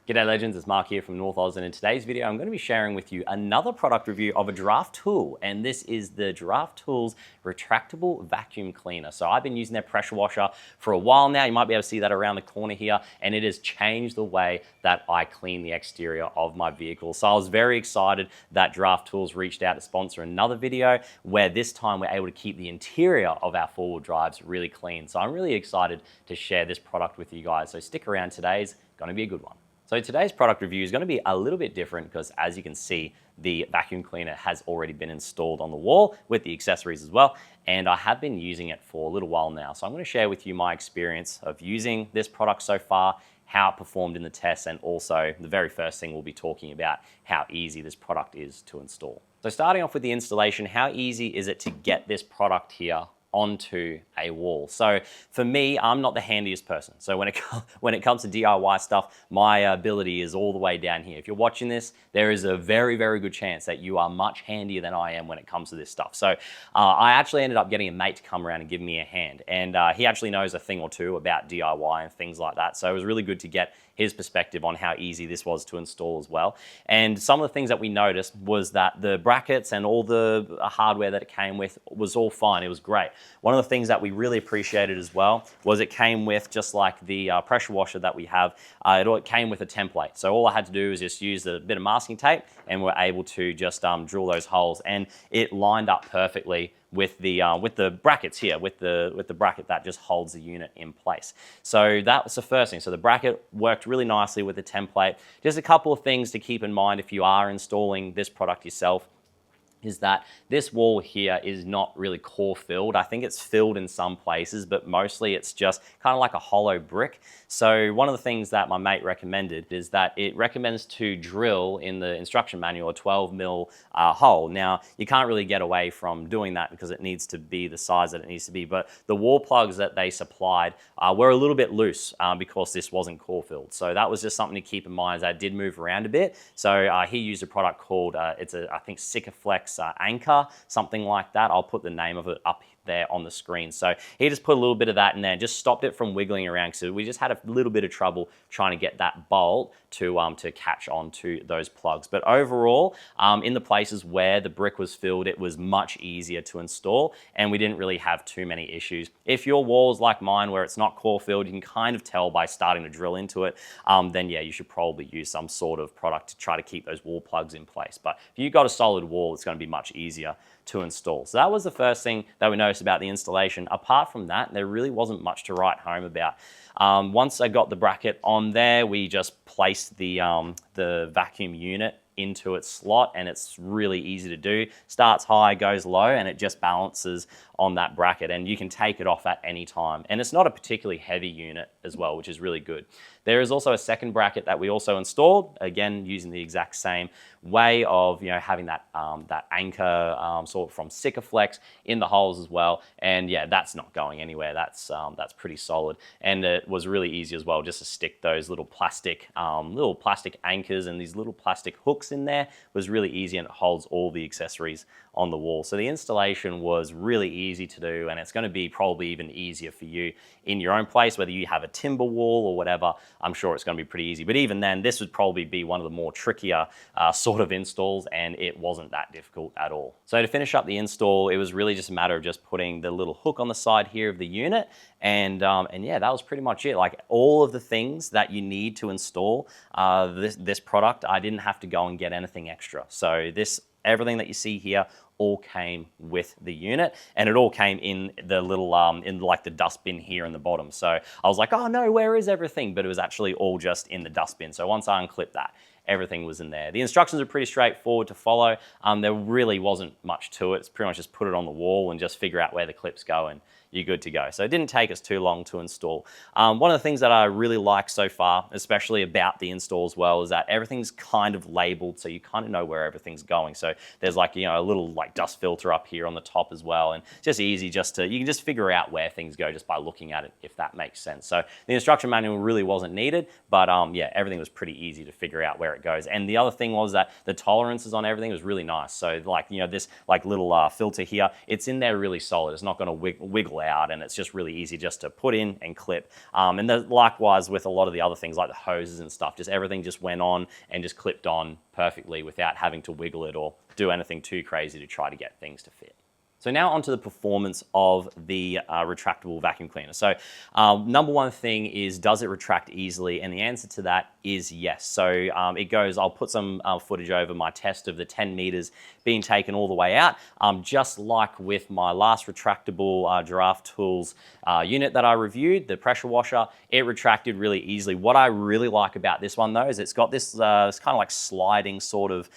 G'day legends, it's Mark here from North Oz, and in today's video I'm going to be sharing with you another product review of a Giraffe tool, and this is the Giraffe Tools Retractable Vacuum Cleaner. So I've been using their pressure washer for a while now. You might be able to see that around the corner here, and it has changed the way that I clean the exterior of my vehicle. So I was very excited that Giraffe Tools reached out to sponsor another video where this time we're able to keep the interior of our four-wheel drives really clean. So I'm really excited to share this product with you guys. So stick around, today's going to be a good one. So today's product review is going to be a little bit different because, as you can see, the vacuum cleaner has already been installed on the wall with the accessories as well, and I have been using it for a little while now. So I'm going to share with you my experience of using this product so far, how it performed in the tests, and also the very first thing we'll be talking about, how easy this product is to install. So starting off with the installation, how easy is it to get this product here onto a wall? So for me, I'm not the handiest person. So when it comes to DIY stuff, my ability is all the way down here. If you're watching this, there is a very, very good chance that you are much handier than I am when it comes to this stuff. So I actually ended up getting a mate to come around and give me a hand. And he actually knows a thing or two about DIY and things like that. So it was really good to get his perspective on how easy this was to install as well. And some of the things that we noticed was that the brackets and all the hardware that it came with was all fine. It was great. One of the things that we really appreciated as well was it came with, just like the pressure washer that we have, it came with a template. So all I had to do was just use a bit of masking tape and we're able to just drill those holes, and it lined up perfectly with the brackets here, with the bracket that just holds the unit in place. So that was the first thing. So the bracket worked really nicely with the template. Just a couple of things to keep in mind if you are installing this product yourself is that this wall here is not really core filled. I think it's filled in some places, but mostly it's just kind of like a hollow brick. So one of the things that my mate recommended is that it recommends to drill in the instruction manual a 12 mil hole. Now, you can't really get away from doing that because it needs to be the size that it needs to be, but the wall plugs that they supplied were a little bit loose because this wasn't core filled. So that was just something to keep in mind, as that did move around a bit. So he used a product called, I think Sikaflex Anchor, something like that. I'll put the name of it up there on the screen. So he just put a little bit of that in there, just stopped it from wiggling around. So we just had a little bit of trouble trying to get that bolt to catch onto those plugs. But overall, in the places where the brick was filled, it was much easier to install, and we didn't really have too many issues. If your wall's like mine, where it's not core filled, you can kind of tell by starting to drill into it, then yeah, you should probably use some sort of product to try to keep those wall plugs in place. But if you've got a solid wall, it's going to be much easier to install. So that was the first thing that we noticed about the installation. Apart from that, there really wasn't much to write home about. Once I got the bracket on there, we just placed the vacuum unit into its slot, and it's really easy to do. Starts high, goes low, and it just balances on that bracket, and you can take it off at any time. And it's not a particularly heavy unit as well, which is really good. There is also a second bracket that we also installed, again using the exact same way of having that that anchor sort of from Sikaflex in the holes as well. And yeah, that's not going anywhere. That's pretty solid, and it was really easy as well just to stick those little plastic anchors and these little plastic hooks in there. It was really easy, and it holds all the accessories on the wall. So the installation was really easy to do, and it's going to be probably even easier for you in your own place, whether you have a timber wall or whatever. I'm sure it's going to be pretty easy. But even then, this would probably be one of the more trickier sort of installs, and it wasn't that difficult at all. So to finish up the install, it was really just a matter of just putting the little hook on the side here of the unit, and yeah, that was pretty much it. Like all of the things that you need to install this product, I didn't have to go and get anything extra. So everything that you see here all came with the unit, and it all came in the little in like the dustbin here in the bottom. So I was like, oh no, where is everything? But it was actually all just in the dustbin. So once I unclipped that, everything was in there. The instructions are pretty straightforward to follow. There really wasn't much to it. It's pretty much just put it on the wall and just figure out where the clips go, and you're good to go. So it didn't take us too long to install. One of the things that I really like so far, especially about the install as well, is that everything's kind of labeled, so you kind of know where everything's going. So there's like, a little like dust filter up here on the top as well, and it's just easy you can just figure out where things go just by looking at it, if that makes sense. So the instruction manual really wasn't needed, but yeah, everything was pretty easy to figure out where it goes. And the other thing was that the tolerances on everything was really nice. So like, this like little filter here, it's in there really solid. It's not going to wiggle cable out, and it's just really easy just to put in and clip. And likewise with a lot of the other things like the hoses and stuff, just everything just went on and just clipped on perfectly without having to wiggle it or do anything too crazy to try to get things to fit. So now onto the performance of the retractable vacuum cleaner. So number one thing is, does it retract easily? And the answer to that is yes. So it goes, I'll put some footage over my test of the 10 meters being taken all the way out. Just like with my last retractable Giraffe Tools unit that I reviewed, the pressure washer, it retracted really easily. What I really like about this one though is it's got this kind of like sliding sort of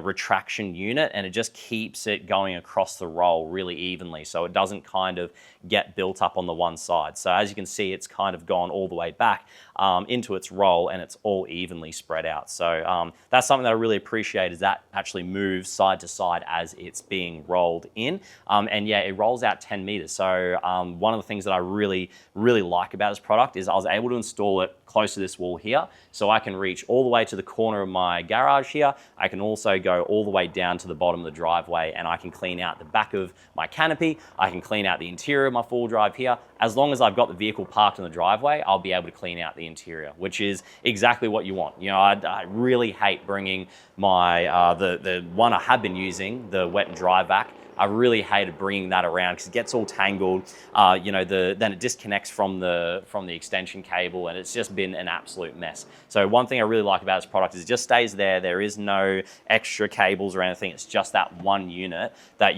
retraction unit, and it just keeps it going across the roll really evenly, so it doesn't kind of get built up on the one side. So as you can see, it's kind of gone all the way back into its roll, and it's all evenly spread out. So that's something that I really appreciate, is that actually moves side to side as it's being rolled in. And yeah, it rolls out 10 meters. So one of the things that I really like about this product is I was able to install it close to this wall here, so I can reach all the way to the corner of my garage here. I can also go all the way down to the bottom of the driveway, and I can clean out the back of my canopy. I can clean out the interior of my full drive here. As long as I've got the vehicle parked in the driveway, I'll be able to clean out the interior, which is exactly what you want. You know, I really hate bringing my the one I have been using, the wet and dry vac. I really hated bringing that around because it gets all tangled. You know, then it disconnects from the extension cable, and it's just been an absolute mess. So one thing I really like about this product is it just stays there. There is no extra cables or anything. It's just that one unit that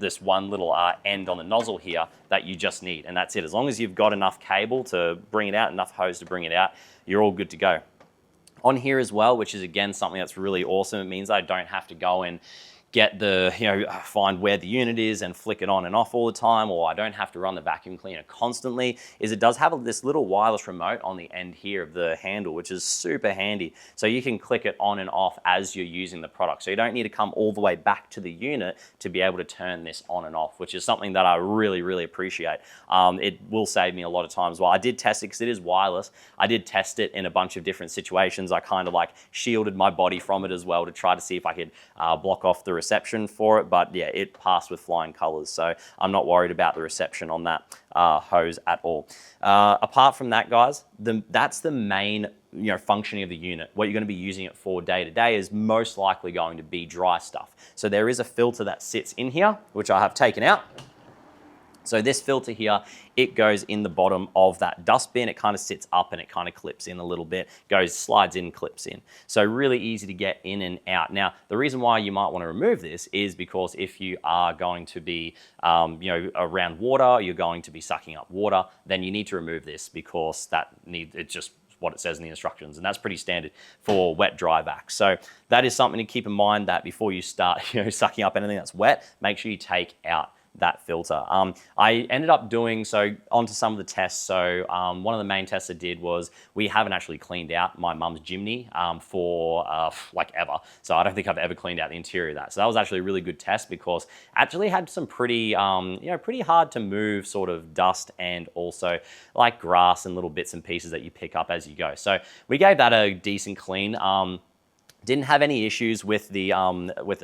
this one little end on the nozzle here that you just need, and that's it. As long as you've got enough cable to bring it out, enough hose to bring it out, you're all good to go. On here as well, which is again something that's really awesome. It means I don't have to go and get find where the unit is and flick it on and off all the time, or I don't have to run the vacuum cleaner constantly, is it does have this little wireless remote on the end here of the handle, which is super handy. So you can click it on and off as you're using the product. So you don't need to come all the way back to the unit to be able to turn this on and off, which is something that I really appreciate. It will save me a lot of times. Well, I did test it because it is wireless. I did test it in a bunch of different situations. I kind of like shielded my body from it as well to try to see if I could block off the reception for it, but yeah, it passed with flying colors, so I'm not worried about the reception on that hose at all. Apart from that, guys, that's the main functioning of the unit. What you're going to be using it for day to day is most likely going to be dry stuff. So there is a filter that sits in here, which I have taken out. So this filter here, it goes in the bottom of that dustbin. It kind of sits up and it kind of clips in a little bit, slides in, clips in. So really easy to get in and out. Now, the reason why you might want to remove this is because if you are going to be, around water, you're going to be sucking up water, then you need to remove this because it's just what it says in the instructions, and that's pretty standard for wet dry vac. So that is something to keep in mind, that before you start sucking up anything that's wet, make sure you take out that filter. I ended up doing, so onto some of the tests. So one of the main tests I did was, we haven't actually cleaned out my mum's chimney for like ever. So I don't think I've ever cleaned out the interior of that. So that was actually a really good test because actually had some pretty, pretty hard to move sort of dust and also like grass and little bits and pieces that you pick up as you go. So we gave that a decent clean. Didn't have any issues with the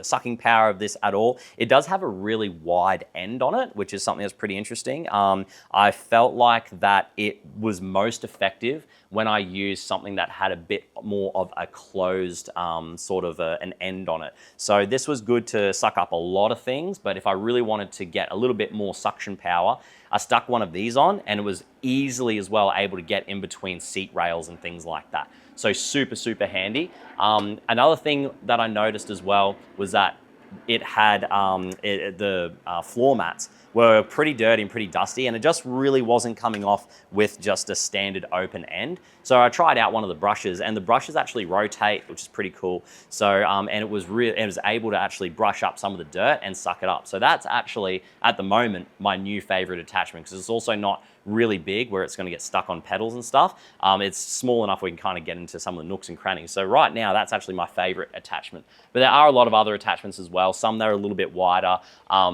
sucking power of this at all. It does have a really wide end on it, which is something that's pretty interesting. I felt like that it was most effective when I used something that had a bit more of a closed sort of an end on it. So this was good to suck up a lot of things, but if I really wanted to get a little bit more suction power, I stuck one of these on, and it was easily as well able to get in between seat rails and things like that. So super handy. Another thing that I noticed as well was that it had the floor mats were pretty dirty and pretty dusty, and it just really wasn't coming off with just a standard open end. So I tried out one of the brushes, and the brushes actually rotate, which is pretty cool. So and it was able to actually brush up some of the dirt and suck it up. So that's actually at the moment my new favorite attachment, because it's also not really big where it's going to get stuck on pedals and stuff. It's small enough we can kind of get into some of the nooks and crannies. So right now that's actually my favorite attachment. But there are a lot of other attachments as well. Some that are a little bit wider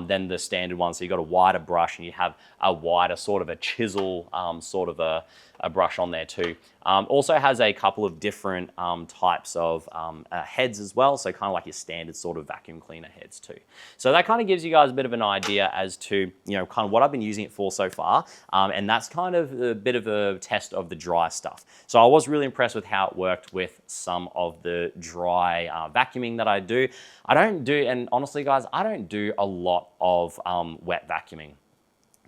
than the standard ones. So you've got a wider brush and you have a wider sort of a chisel sort of a brush on there too. Also has a couple of different types of heads as well, so kind of like your standard sort of vacuum cleaner heads too. So that kind of gives you guys a bit of an idea as to, you know, kind of what I've been using it for so far, and that's kind of a bit of a test of the dry stuff. So I was really impressed with how it worked with some of the dry vacuuming that I do. I don't do, and honestly guys, I don't do a lot of wet vacuuming.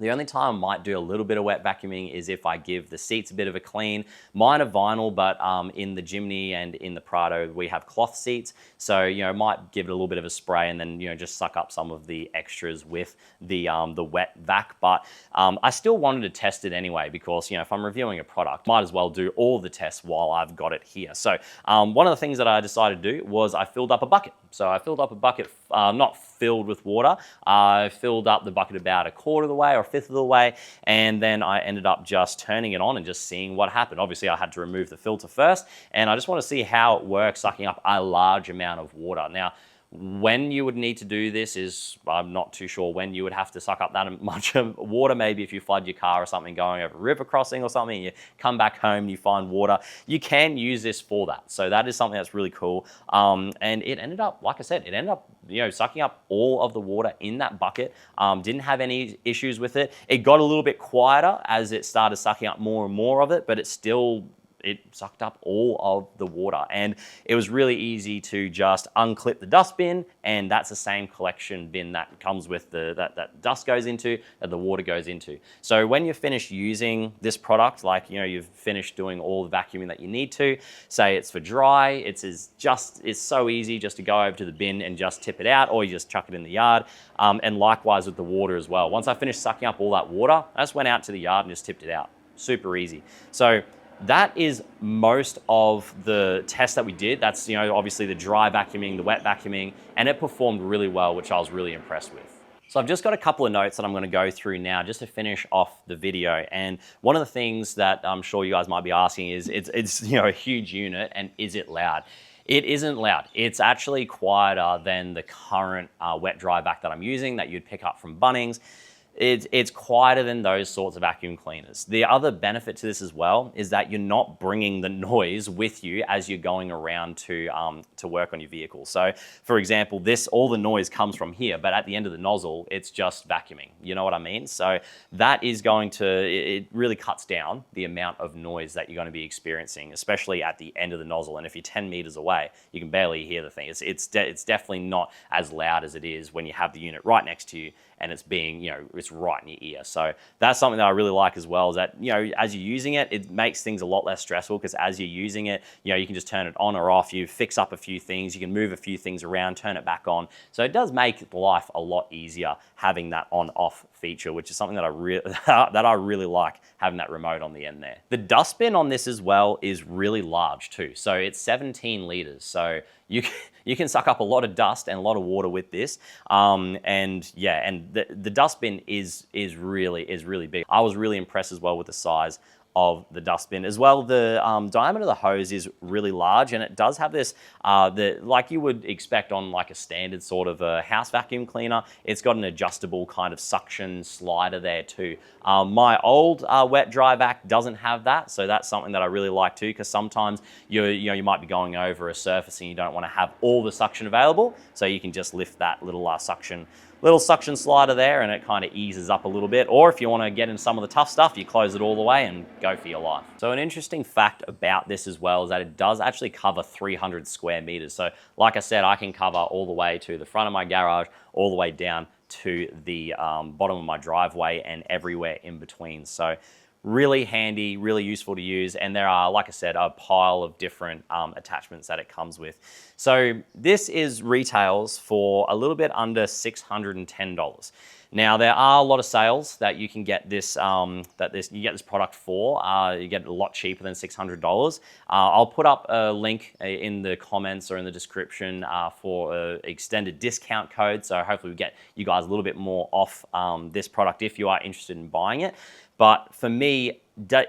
The only time I might do a little bit of wet vacuuming is if I give the seats a bit of a clean. Mine are vinyl, but in the Jimny and in the Prado, we have cloth seats. So, you know, might give it a little bit of a spray and then, you know, just suck up some of the extras with the wet vac. But I still wanted to test it anyway because, you know, if I'm reviewing a product, might as well do all the tests while I've got it here. So one of the things that I decided to do was I filled up a bucket. So I filled up a bucket, not filled with water. I filled up the bucket about a quarter of the way or a fifth of the way, and then I ended up just turning it on and just seeing what happened. Obviously, I had to remove the filter first, and I just want to see how it works sucking up a large amount of water. Now, when you would need to do this is, I'm not too sure when you would have to suck up that much of water. Maybe if you flood your car or something going over a river crossing or something, you come back home and you find water, you can use this for that. So that is something that's really cool. And it ended up, like I said, it ended up, you know, sucking up all of the water in that bucket. Didn't have any issues with it. It got a little bit quieter as it started sucking up more and more of it, but it sucked up all of the water, and it was really easy to just unclip the dust bin, and that's the same collection bin that comes with that dust goes into, that the water goes into. So when you're finished using this product, like, you know, you've finished doing all the vacuuming that you need to, say it's for dry, it's so easy just to go over to the bin and just tip it out, or you just chuck it in the yard, and likewise with the water as well. Once I finished sucking up all that water, I just went out to the yard and just tipped it out. Super easy. So that is most of the tests that we did. That's, you know, obviously the dry vacuuming, the wet vacuuming, and it performed really well, which I was really impressed with. So I've just got a couple of notes that I'm going to go through now just to finish off the video. And one of the things that I'm sure you guys might be asking is, it's you know, a huge unit, and is it loud? It isn't loud. It's actually quieter than the current wet dry vac that I'm using that you'd pick up from Bunnings. It's quieter than those sorts of vacuum cleaners. The other benefit to this as well is that you're not bringing the noise with you as you're going around to work on your vehicle. So for example, all the noise comes from here, but at the end of the nozzle, it's just vacuuming. You know what I mean? So that is it really cuts down the amount of noise that you're going to be experiencing, especially at the end of the nozzle. And if you're 10 meters away, you can barely hear the thing. It's definitely not as loud as it is when you have the unit right next to you and it's being, you know, it's right in your ear. So that's something that I really like as well, is that, you know, as you're using it, it makes things a lot less stressful, because as you're using it, you know, you can just turn it on or off, you fix up a few things, you can move a few things around, turn it back on. So it does make life a lot easier having that on-off feature, which is something that I really like, having that remote on the end there. The dustbin on this as well is really large too. So it's 17 liters. So you can suck up a lot of dust and a lot of water with this. And yeah, and the dustbin is really big. I was really impressed as well with the size of the dustbin. As well, the diameter of the hose is really large, and it does have this, like you would expect on like a standard sort of a house vacuum cleaner, it's got an adjustable kind of suction slider there too. My old wet dry vac doesn't have that, so that's something that I really like too, because sometimes you might be going over a surface and you don't want to have all the suction available, so you can just lift that little suction slider there, and it kind of eases up a little bit. Or if you want to get in some of the tough stuff, you close it all the way and go for your life. So an interesting fact about this as well is that it does actually cover 300 square meters. So like I said, I can cover all the way to the front of my garage, all the way down to the bottom of my driveway, and everywhere in between. So really handy, really useful to use, and there are, like I said, a pile of different attachments that it comes with. So this retails for a little bit under $610. Now there are a lot of sales that you can get this product for. You get it a lot cheaper than $600. I'll put up a link in the comments or in the description for an extended discount code. So hopefully we get you guys a little bit more off this product if you are interested in buying it. But for me,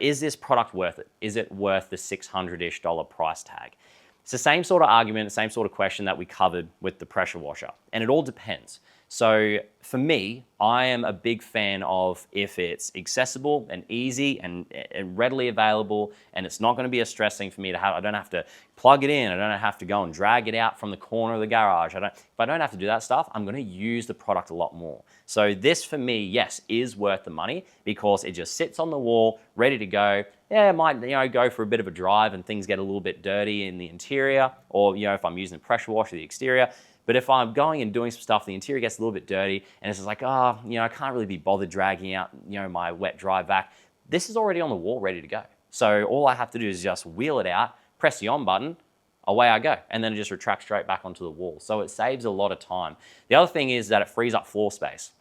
is this product worth it? Is it worth the $600-ish price tag? It's the same sort of argument, same sort of question that we covered with the pressure washer, and it all depends. So for me, I am a big fan of if it's accessible and easy and readily available, and it's not going to be a stress thing for me to have. I don't have to plug it in. I don't have to go and drag it out from the corner of the garage. If I don't have to do that stuff, I'm going to use the product a lot more. So this for me, yes, is worth the money because it just sits on the wall, ready to go. Yeah, it might go for a bit of a drive and things get a little bit dirty in the interior, or if I'm using a pressure washer, the exterior. But if I'm going and doing some stuff, the interior gets a little bit dirty and it's just like, I can't really be bothered dragging out, my wet dry vac. This is already on the wall, ready to go. So all I have to do is just wheel it out, press the on button, away I go. And then it just retracts straight back onto the wall. So it saves a lot of time. The other thing is that it frees up floor space.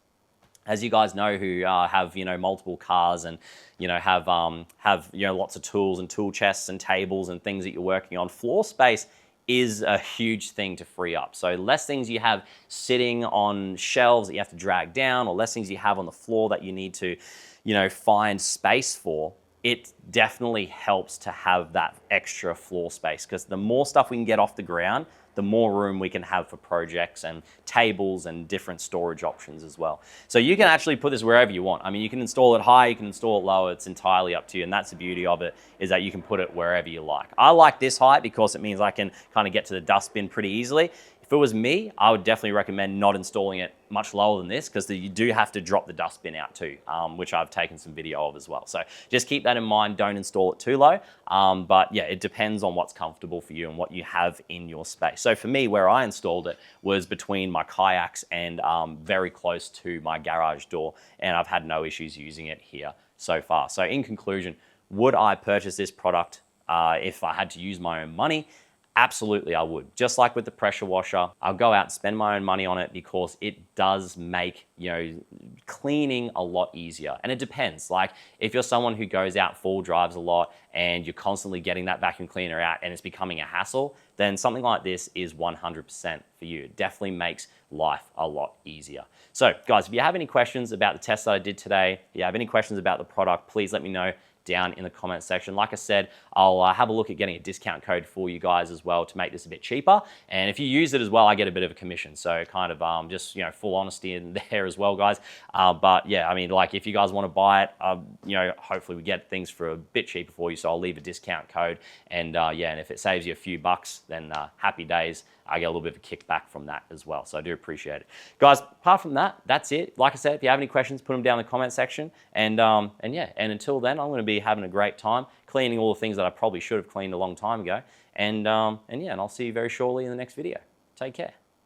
As you guys know who have multiple cars and have lots of tools and tool chests and tables and things that you're working on, floor space is a huge thing to free up. So less things you have sitting on shelves that you have to drag down, or less things you have on the floor that you need to find space for. It definitely helps to have that extra floor space, because the more stuff we can get off the ground, the more room we can have for projects and tables and different storage options as well. So you can actually put this wherever you want. I mean, you can install it high, you can install it low, it's entirely up to you. And that's the beauty of it, is that you can put it wherever you like. I like this height because it means I can kind of get to the dustbin pretty easily. If it was me, I would definitely recommend not installing it much lower than this, because you do have to drop the dustbin out too, which I've taken some video of as well. So just keep that in mind, don't install it too low. But yeah, it depends on what's comfortable for you and what you have in your space. So for me, where I installed it was between my kayaks and very close to my garage door, and I've had no issues using it here so far. So in conclusion, would I purchase this product if I had to use my own money? Absolutely, I would. Just like with the pressure washer, I'll go out and spend my own money on it because it does make, cleaning a lot easier. And it depends. Like if you're someone who goes out full drives a lot and you're constantly getting that vacuum cleaner out and it's becoming a hassle, then something like this is 100% for you. It definitely makes life a lot easier. So guys, if you have any questions about the test that I did today, if you have any questions about the product, please let me know down in the comment section. Like I said, I'll have a look at getting a discount code for you guys as well to make this a bit cheaper. And if you use it as well, I get a bit of a commission. So kind of just, full honesty in there as well, guys. But yeah, I mean, like if you guys want to buy it, hopefully we get things for a bit cheaper for you. So I'll leave a discount code. And yeah, and if it saves you a few bucks, then happy days. I get a little bit of a kickback from that as well. So I do appreciate it. Guys, apart from that, that's it. Like I said, if you have any questions, put them down in the comment section. And yeah, and until then, I'm going to be having a great time cleaning all the things that I probably should have cleaned a long time ago. And yeah, and I'll see you very shortly in the next video. Take care.